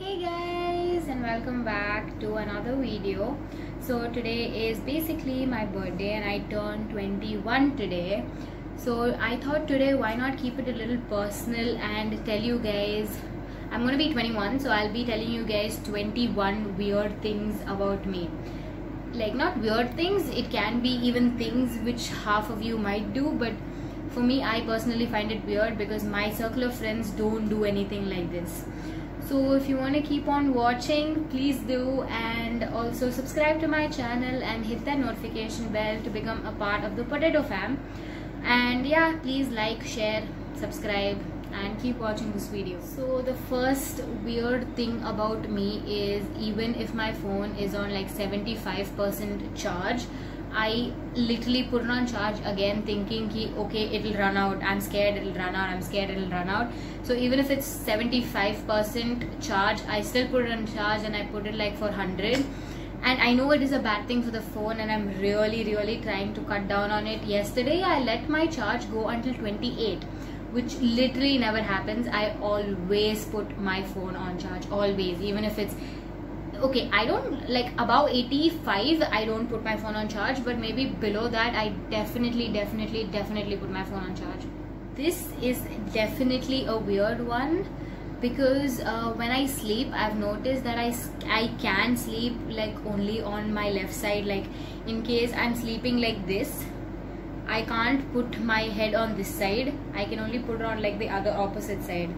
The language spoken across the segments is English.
Hey guys, and welcome back to another video. So today is basically my birthday and I turned 21 today. So I thought today why not keep it a little personal and tell you guys, I'm gonna be 21, so I'll be telling you guys 21 weird things about me. Like, not weird things, it can be even things which half of you might do, but for me, I personally find it weird because my circle of friends don't do anything like this. So if you want to keep on watching, please do, and also subscribe to my channel and hit that notification bell to become a part of the Potato Fam. And yeah, please like, share, subscribe and keep watching this video. So the first weird thing about me is, even if my phone is on like 75% charge, I literally put it on charge again thinking ki, okay, it'll run out, I'm scared it'll run out, I'm scared it'll run out. So even if it's 75% charge, I still put it on charge and I put it like for 100. And I know it is a bad thing for the phone and I'm really trying to cut down on it. Yesterday I let my charge go until 28, which literally never happens. I always put my phone on charge, always, even if it's okay, I don't like above 85, I don't put my phone on charge, but maybe below that I definitely put my phone on charge. This is definitely a weird one because when I sleep, I've noticed that I can sleep like only on my left side. Like in case I'm sleeping like this, I can't put my head on this side, I can only put it on like the other opposite side.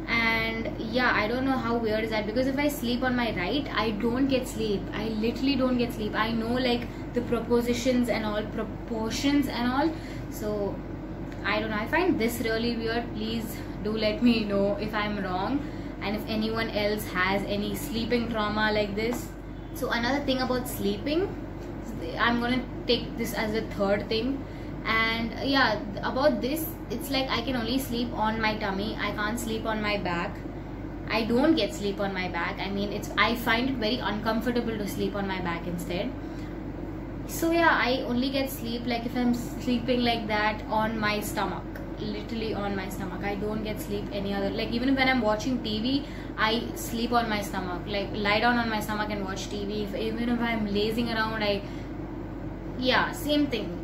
And yeah, I don't know how weird is that, because if I sleep on my right, I don't get sleep. I literally don't get sleep. I know like the propositions and all, proportions and all, so I don't know, I find this really weird. Please do let me know if I'm wrong and if anyone else has any sleeping trauma like this. So another thing about sleeping, I'm gonna take this as a third thing. And yeah, about this, it's like I can only sleep on my tummy, I can't sleep on my back. I don't get sleep on my back. I mean, I find it very uncomfortable to sleep on my back instead. So yeah, I only get sleep like if I'm sleeping like that on my stomach, literally on my stomach. I don't get sleep any other, like even when I'm watching TV, I sleep on my stomach, like lie down on my stomach and watch TV. Even if I'm lazing around, yeah, same thing.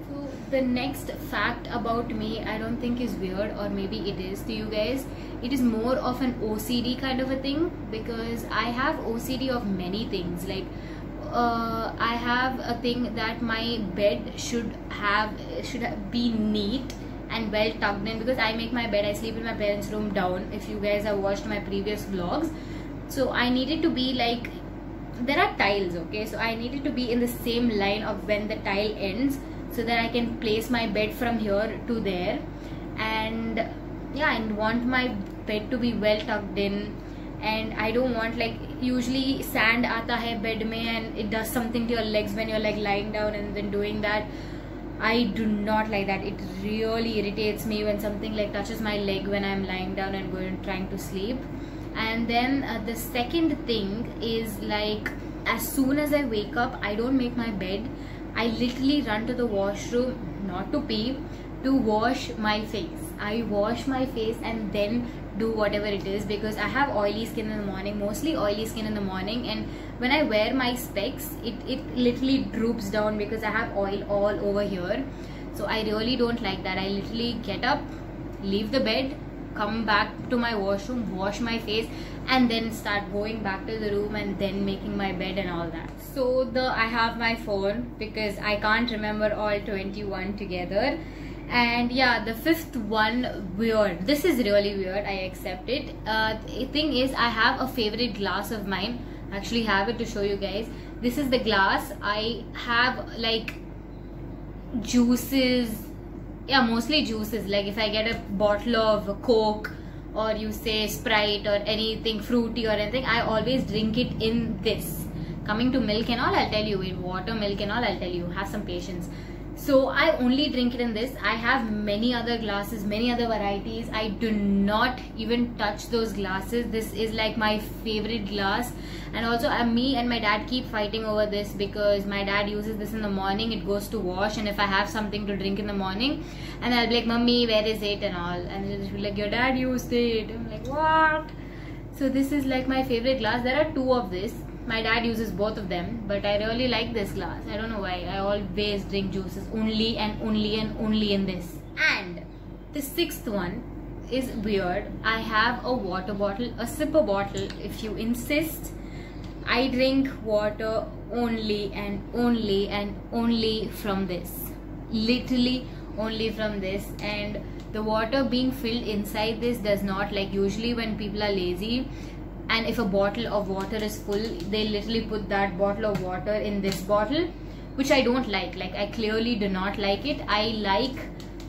The next fact about me, I don't think is weird, or maybe it is to you guys. It is more of an OCD kind of a thing, because I have OCD of many things. Like I have a thing that my bed should be neat and well tucked in, because I make my bed, I sleep in my parents' room down, if you guys have watched my previous vlogs. So I needed to be like, there are tiles, okay, so I needed to be in the same line of when the tile ends, so that I can place my bed from here to there. And yeah, I want my bed to be well tucked in, and I don't want, like, usually sand aata hai bed mein and it does something to your legs when you're like lying down and then doing that. I do not like that. It really irritates me when something like touches my leg when I'm lying down and trying to sleep. And then the second thing is, like, as soon as I wake up, I don't make my bed. I literally run to the washroom, not to pee, to wash my face. I wash my face and then do whatever it is, because I have oily skin in the morning, mostly oily skin in the morning, and when I wear my specs, it literally droops down because I have oil all over here. So I really don't like that. I literally get up, leave the bed, come back to my washroom, wash my face, and then start going back to the room and then making my bed and all that. So I have my phone because I can't remember all 21 together. And yeah, the fifth one, weird. This is really weird, I accept it. The thing is, I have a favorite glass of mine. I actually have it to show you guys. This is the glass. I have like juices, yeah, mostly juices. Like if I get a bottle of Coke, or you say Sprite, or anything fruity or anything, I always drink it in this. Coming to milk and all, I'll tell you, in water, milk and all, I'll tell you, have some patience. So I only drink it in this. I have many other glasses, many other varieties. I do not even touch those glasses. This is like my favorite glass. And also me and my dad keep fighting over this, because my dad uses this in the morning, it goes to wash, and if I have something to drink in the morning, and I'll be like, "Mummy, where is it?" and all, and she'll be like, "Your dad used it." I'm like, what? So this is like my favorite glass. There are two of this. My dad uses both of them, but I really like this glass. I don't know why. I always drink juices only and only and only in this. And the sixth one is weird. I have a water bottle, a sipper bottle if you insist. I drink water only and only and only from this. Literally only from this. And the water being filled inside this does not, like usually when people are lazy and if a bottle of water is full, they literally put that bottle of water in this bottle, which I don't like. Like I clearly do not like it. I like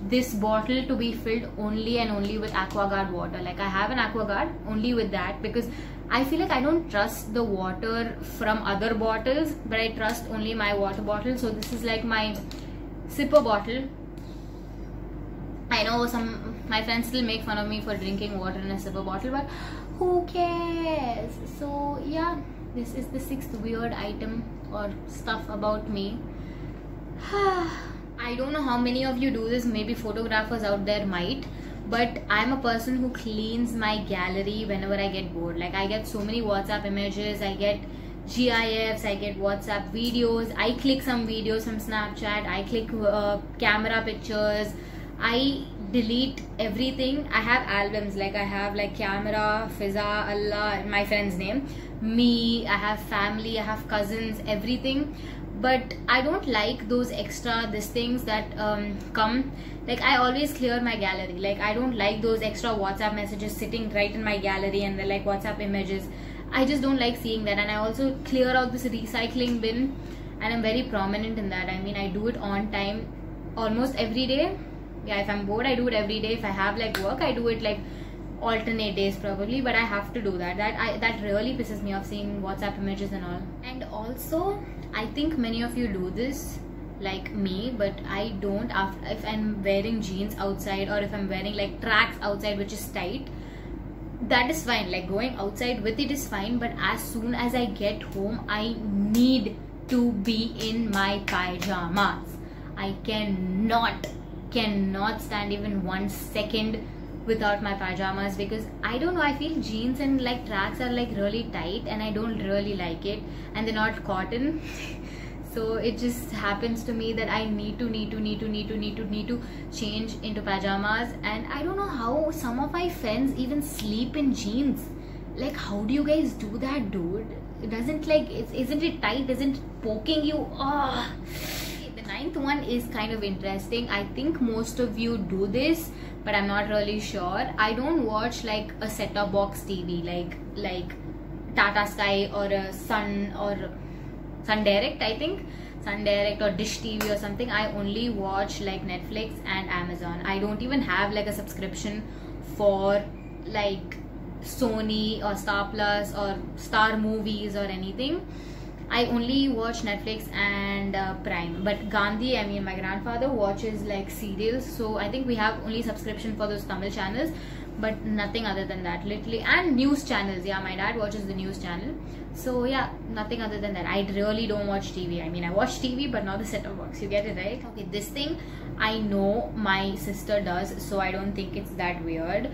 this bottle to be filled only and only with AquaGuard water. Like I have an AquaGuard only with that, because I feel like I don't trust the water from other bottles, but I trust only my water bottle. So this is like my sipper bottle. I know my friends still make fun of me for drinking water in a sipper bottle, but who cares? So yeah, this is the sixth weird item or stuff about me. I don't know how many of you do this. Maybe photographers out there might, but I'm a person who cleans my gallery whenever I get bored. Like I get so many WhatsApp images, I get GIFs, I get WhatsApp videos, I click some videos from Snapchat, I click camera pictures, I delete everything. I have albums, like I have like camera, Fiza, Allah, my friend's name, me, I have family, I have cousins, everything. But I don't like those extra things that come. Like I always clear my gallery. Like I don't like those extra WhatsApp messages sitting right in my gallery and they're like WhatsApp images. I just don't like seeing that. And I also clear out this recycling bin, and I'm very prominent in that. I mean, I do it on time almost every day. Yeah, if I'm bored, I do it every day. If I have like work, I do it like alternate days probably, but I have to do that. That really pisses me off, seeing WhatsApp images and all. And also, I think many of you do this like me, but I don't. If I'm wearing jeans outside, or if I'm wearing like tracks outside which is tight, that is fine. Like going outside with it is fine, but as soon as I get home, I need to be in my pajamas. I cannot stand even 1 second without my pajamas, because I don't know, I feel jeans and like tracks are like really tight and I don't really like it, and they're not cotton. So it just happens to me that I need to change into pajamas. And I don't know how some of my friends even sleep in jeans. Like, how do you guys do that, dude? It doesn't like, isn't it tight? Isn't it poking you? Oh. The ninth one is kind of interesting. I think most of you do this, but I'm not really sure. I don't watch like a set-top box TV like Tata Sky or a Sun Direct, I think. Sun Direct or Dish TV or something. I only watch like Netflix and Amazon. I don't even have like a subscription for like Sony or Star Plus or Star Movies or anything. I only watch Netflix and Prime. But Gandhi, I mean my grandfather, watches like serials, so I think we have only subscription for those Tamil channels, but nothing other than that, literally. And news channels, yeah, my dad watches the news channel. So yeah, nothing other than that. I really don't watch TV. I mean, I watch TV, but not the set-top box. You get it, right? Okay, this thing I know my sister does, so I don't think it's that weird.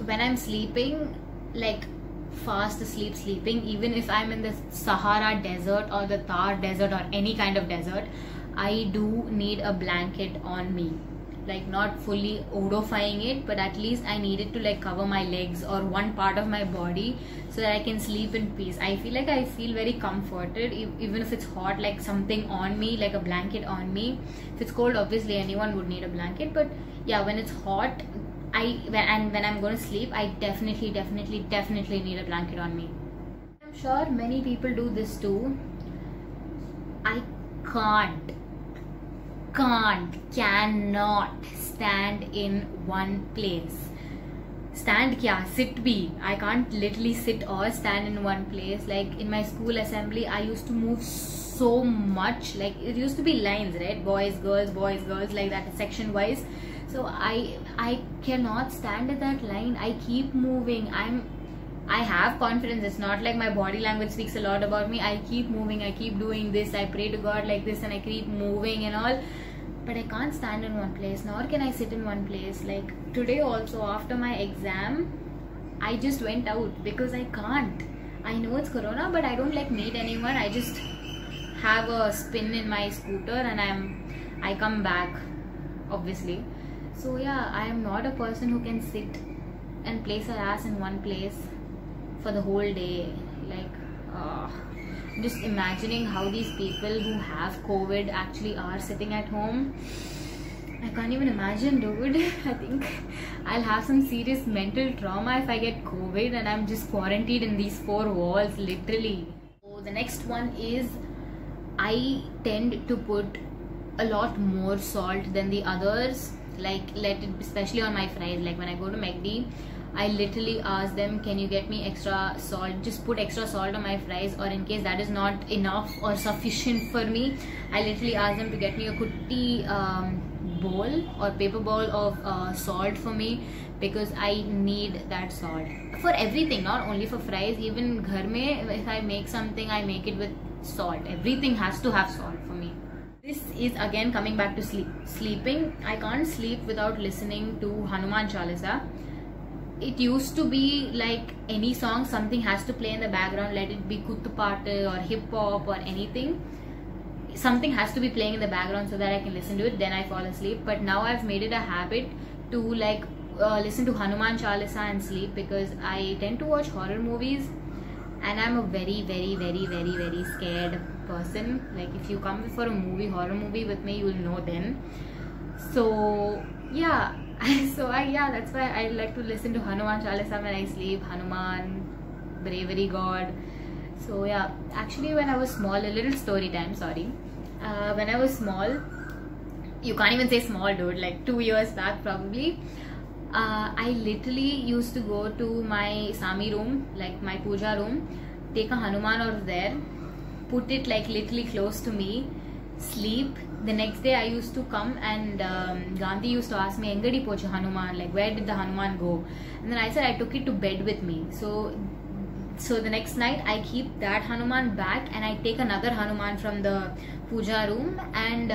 When I'm sleeping, like fast asleep sleeping, even if I'm in the Sahara desert or the Thar desert or any kind of desert, I do need a blanket on me. Like not fully odifying it, but at least I need it to like cover my legs or one part of my body so that I can sleep in peace. I feel like I feel very comforted even if it's hot, like something on me, like a blanket on me. If it's cold, obviously anyone would need a blanket, but yeah, when it's hot, when I'm going to sleep, I definitely need a blanket on me. I'm sure many people do this too. I cannot stand in one place. Stand kya? Sit bhi. I can't literally sit or stand in one place. Like in my school assembly, I used to move so much. Like it used to be lines, right? Boys, girls, like that, section wise. So I cannot stand at that line. I keep moving. I have confidence. It's not like my body language speaks a lot about me. I keep moving. I keep doing this. I pray to God like this and I keep moving and all. But I can't stand in one place, nor can I sit in one place. Like today also, after my exam, I just went out because I can't. I know it's corona, but I don't like meet anyone. I just have a spin in my scooter and I come back, obviously. So yeah, I am not a person who can sit and place her ass in one place for the whole day. Like just imagining how these people who have COVID actually are sitting at home. I can't even imagine, dude. I think I'll have some serious mental trauma if I get COVID and I'm just quarantined in these 4 walls, literally. So the next one is, I tend to put a lot more salt than the others. Like, especially on my fries. Like when I go to McD, I literally ask them, can you get me extra salt? Just put extra salt on my fries, or in case that is not enough or sufficient for me, I literally ask them to get me a kutti bowl or paper bowl of salt for me, because I need that salt for everything, not only for fries. Even ghar mein, if I make something, I make it with salt. Everything has to have salt for me. This is again coming back to sleeping. I can't sleep without listening to Hanuman Chalisa. It used to be like any song, something has to play in the background, let it be kuttupaattu or hip hop or anything. Something has to be playing in the background so that I can listen to it, then I fall asleep. But now I've made it a habit to like listen to Hanuman Chalisa and sleep, because I tend to watch horror movies and I'm a very scared person. Like if you come for a horror movie with me, you will know then. So yeah, that's why I like to listen to Hanuman Chalisa when I sleep. Hanuman, bravery god. So yeah, actually when I was small, a little story time, sorry. When I was small, you can't even say small, dude, like 2 years back probably, I literally used to go to my Sami room, like my puja room, take a Hanuman over there, put it like literally close to me, sleep. The next day I used to come and Gandhi used to ask me, Engadi pocha Hanuman, like where did the Hanuman go? And then I said I took it to bed with me. So the next night I keep that Hanuman back and I take another Hanuman from the puja room, and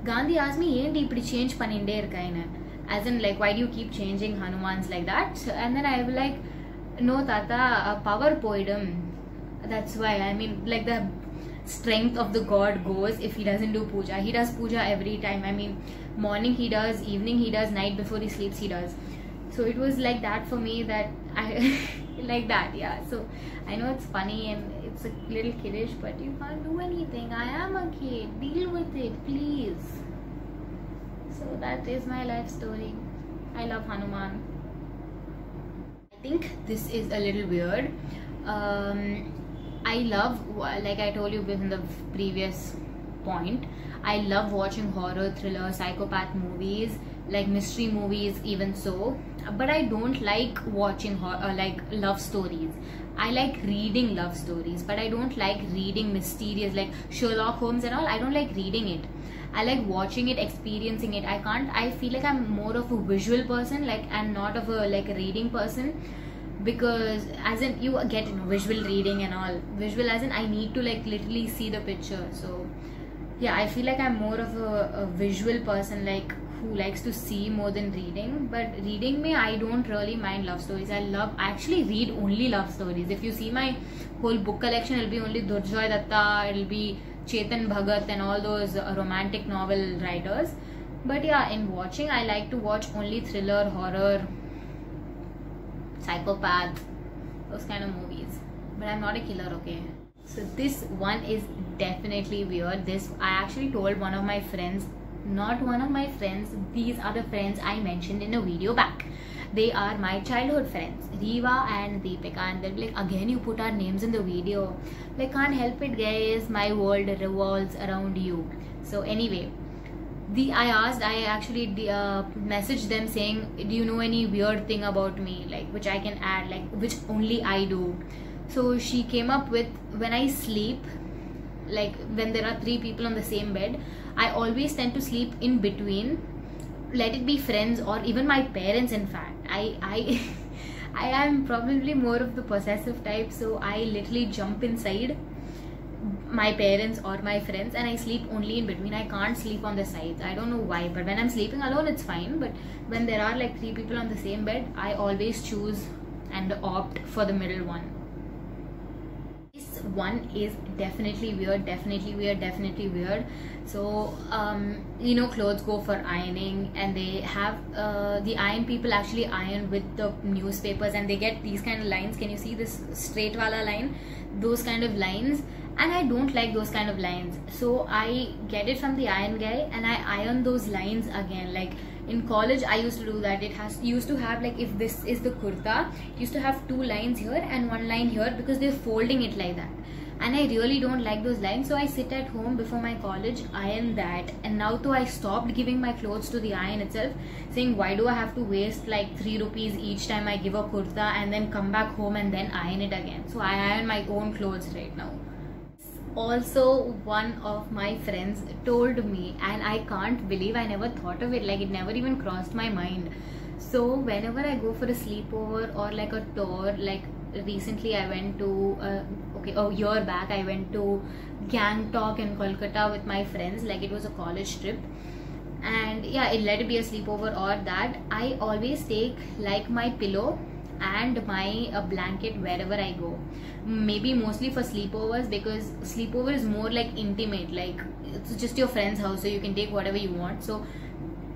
Gandhi asked me, "Enti ipdi change panninde irkaina?" As in, like, why do you keep changing Hanumans like that? And then I was like, "No, Tata, power poidum. That's why. I mean, like the strength of the god goes if he doesn't do puja. He does puja every time. I mean, morning he does, evening he does, night before he sleeps he does." So it was like that for me, that I like that, yeah. So I know it's funny and it's a little kiddish, but you can't do anything. I am a kid. Deal with it, please. So that is my life story. I love Hanuman. I think this is a little weird. I love, like I told you in the previous point, I love watching horror, thriller, psychopath movies, like mystery movies even so. But I don't like watching like love stories. I like reading love stories, but I don't like reading mysterious, like Sherlock Holmes and all. I don't like reading it. I like watching it, experiencing it. I feel like I'm more of a visual person, like, and not of a like a reading person, because as in you get visual reading and all. Visual as in I need to like literally see the picture. So yeah, I feel like I'm more of a visual person, like who likes to see more than reading. But reading me, I don't really mind love stories. I actually read only love stories. If you see my whole book collection, it'll be only Durjoy Datta, it'll be Chetan Bhagat and all those romantic novel writers. But yeah, in watching, I like to watch only thriller, horror, psychopath, those kind of movies. But I'm not a killer, okay? So this one is definitely weird. This I actually told one of my friends, not one of my friends, these are the friends I mentioned in a video back. They are my childhood friends, Riva and Deepika, and they'll be like, again you put our names in the video. Like, can't help it guys, my world revolves around you. So anyway, I actually messaged them saying, do you know any weird thing about me, like which I can add, like which only I do. So she came up with, when I sleep, like when there are 3 people on the same bed, I always tend to sleep in between, let it be friends or even my parents. In fact, I am probably more of the possessive type, so I literally jump inside my parents or my friends and I sleep only in between. I can't sleep on the sides. I don't know why, but when I'm sleeping alone it's fine, but when there are like 3 people on the same bed, I always choose and opt for the middle one. This one is definitely weird, definitely weird. So you know, clothes go for ironing, and they have the iron people actually iron with the newspapers, and they get these kind of lines. Can you see this straight wala line? Those kind of lines, and I don't like those kind of lines, so I get it from the iron guy and I iron those lines again. Like in college I used to do that. It used to have, like, if this is the kurta, it used to have 2 lines here and 1 line here, because they're folding it like that, and I really don't like those lines. So I sit at home before my college, iron that, and now though I stopped giving my clothes to the iron itself, saying why do I have to waste like 3 rupees each time I give a kurta and then come back home and then iron it again. So I iron my own clothes right now. Also, one of my friends told me, and I can't believe I never thought of it, like it never even crossed my mind. So whenever I go for a sleepover or like a tour, like recently I went to a year back I went to Gangtok in Kolkata with my friends, like it was a college trip, and yeah, let it be a sleepover or that, I always take like my pillow and my blanket wherever I go. Maybe mostly for sleepovers, because sleepover is more like intimate, like it's just your friend's house, so you can take whatever you want. So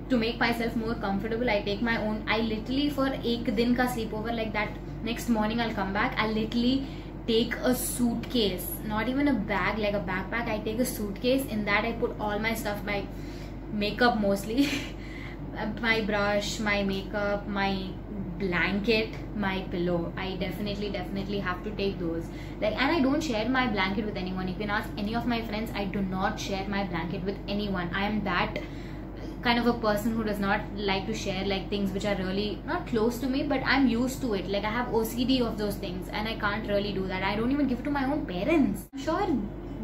to make myself more comfortable, I take my own. I literally, for ek din ka sleepover, like that next morning I'll come back, I literally take a suitcase, not even a bag like a backpack, I take a suitcase. In that I put all my stuff, my makeup mostly my brush, my makeup, my blanket, my pillow. I definitely have to take those. Like, and I don't share my blanket with anyone. You can ask any of my friends, I do not share my blanket with anyone. I am that kind of a person who does not like to share like things which are really not close to me, but I'm used to it. Like I have OCD of those things and I can't really do that. I don't even give it to my own parents. I'm sure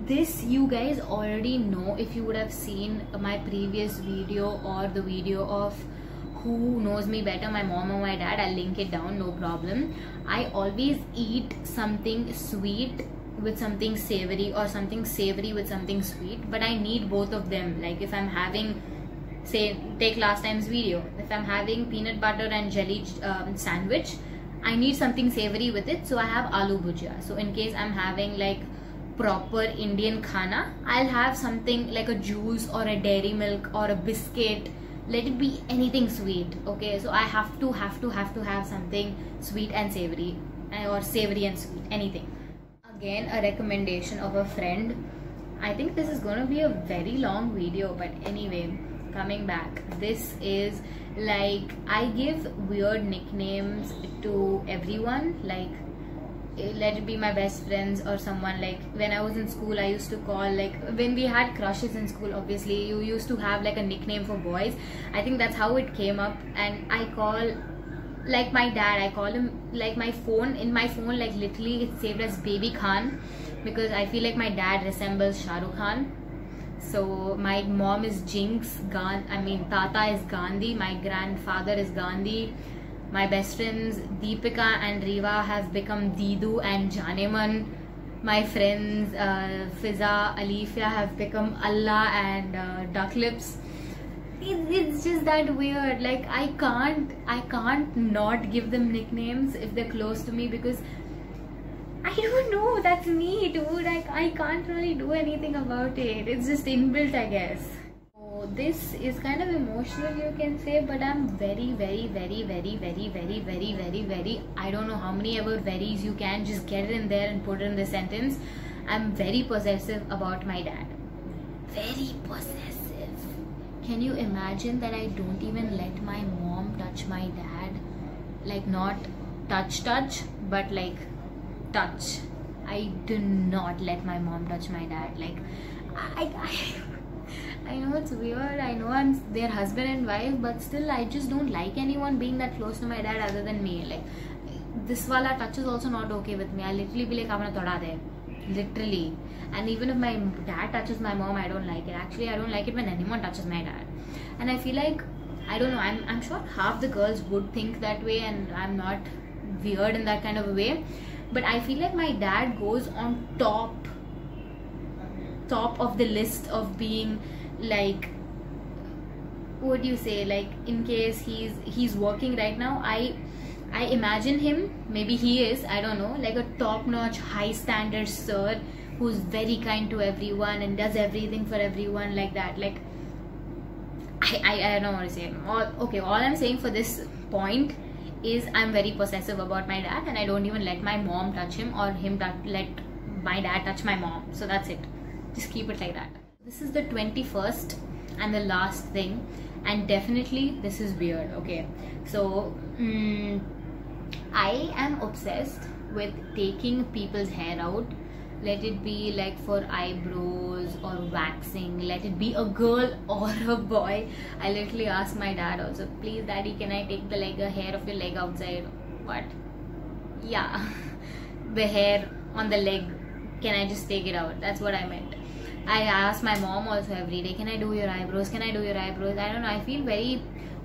this you guys already know if you would have seen my previous video or the video of who knows me better, my mom or my dad. I'll link it down, no problem. I always eat something sweet with something savory, or something savory with something sweet, but I need both of them. Like if I'm having, say, take last time's video, if I'm having peanut butter and jelly sandwich, I need something savory with it, so I have aloo bhujia. So in case I'm having like proper Indian khana, I'll have something like a juice or a dairy milk or a biscuit. Let it be anything sweet, okay? So I have to have something sweet and savory, or savory and sweet, anything. Again, a recommendation of a friend. I think this is gonna be a very long video, but anyway, coming back, this is like, I give weird nicknames to everyone, like let it be my best friends or someone. Like when I was in school, I used to call, like when we had crushes in school, obviously you used to have like a nickname for boys. I think that's how it came up. And I call, like my dad, I call him, like my phone, in my phone, like literally it's saved as Baby Khan, because I feel like my dad resembles Shah Rukh Khan. So my mom is Jinx, Tata is Gandhi, my grandfather is Gandhi. My best friends Deepika and Riva have become Didu and Janeman. My friends Fiza, Alifia have become Allah and Duck Lips. It's just that weird. Like I can't not give them nicknames if they're close to me, because I don't know, that's me, dude. Like I can't really do anything about it. It's just inbuilt, I guess. This is kind of emotional, you can say, but I'm very, I don't know how many ever veries you can just get it in there and put it in the sentence. I'm very possessive about my dad. Very possessive. Can you imagine that I don't even let my mom touch my dad? Like not touch, but like touch. I do not let my mom touch my dad. Like I know it's weird, I know I'm their husband and wife, but still I just don't like anyone being that close to my dad other than me. Like this wala touch is also not okay with me. I literally be like, "Aapne thoda de," literally. And even if my dad touches my mom, I don't like it. Actually, I don't like it when anyone touches my dad. And I feel like, I don't know, I'm sure half the girls would think that way, and I'm not weird in that kind of a way, but I feel like my dad goes on top of the list of being, like, what do you say, like in case he's working right now, I imagine him, maybe he is, I don't know, like a top-notch, high-standard sir who's very kind to everyone and does everything for everyone like that. Like, I don't know what to say. All I'm saying for this point is I'm very possessive about my dad, and I don't even let my mom touch him, or him let my dad touch my mom. So that's it. Just keep it like that. This is the 21st and the last thing, and definitely this is weird. Okay, so I am obsessed with taking people's hair out. Let it be like for eyebrows or waxing, let it be a girl or a boy. I literally asked my dad also, please daddy, can I take the hair of your leg outside? What? Yeah, the hair on the leg, can I just take it out? That's what I meant. I ask my mom also every day, can I do your eyebrows? Can I do your eyebrows? I don't know, I feel very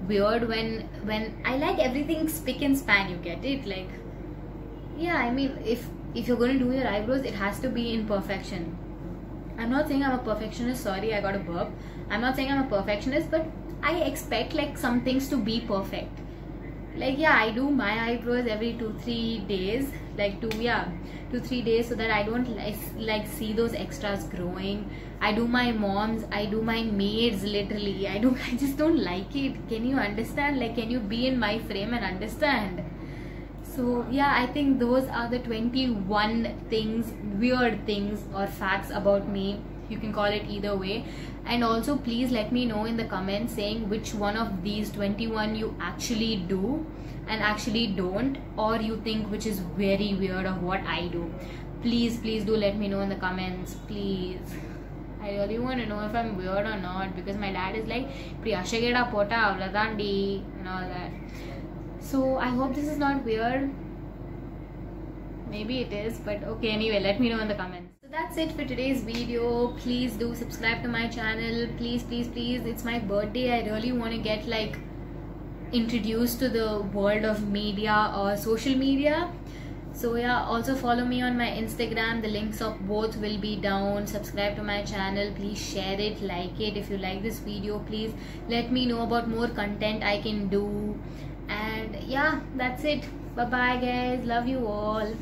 weird when I like everything spick and span, you get it? Like, yeah, I mean, if you're going to do your eyebrows, it has to be in perfection. I'm not saying I'm a perfectionist, sorry, I got a burp. I'm not saying I'm a perfectionist, but I expect like some things to be perfect. Like, yeah, I do my eyebrows every 2-3 days, like 2-3 days, so that I don't like see those extras growing. I do my mom's, I do my maid's, literally. I just don't like it. Can you understand? Like, can you be in my frame and understand? So yeah, I think those are the 21 things, weird things or facts about me. You can call it either way. And also please let me know in the comments saying which one of these 21 you actually do and actually don't, or you think which is very weird of what I do. Please do let me know in the comments, please. I really want to know if I'm weird or not, because my dad is like, Priyasha geda pota avladandi and all that. So I hope this is not weird. Maybe it is, but okay, anyway, let me know in the comments. So that's it for today's video. Please do subscribe to my channel. Please. It's my birthday. I really want to get like introduced to the world of media or social media. So yeah, also follow me on my Instagram. The links of both will be down. Subscribe to my channel. Please share it, like it. If you like this video, please let me know about more content I can do. And yeah, that's it. Bye bye guys, love you all.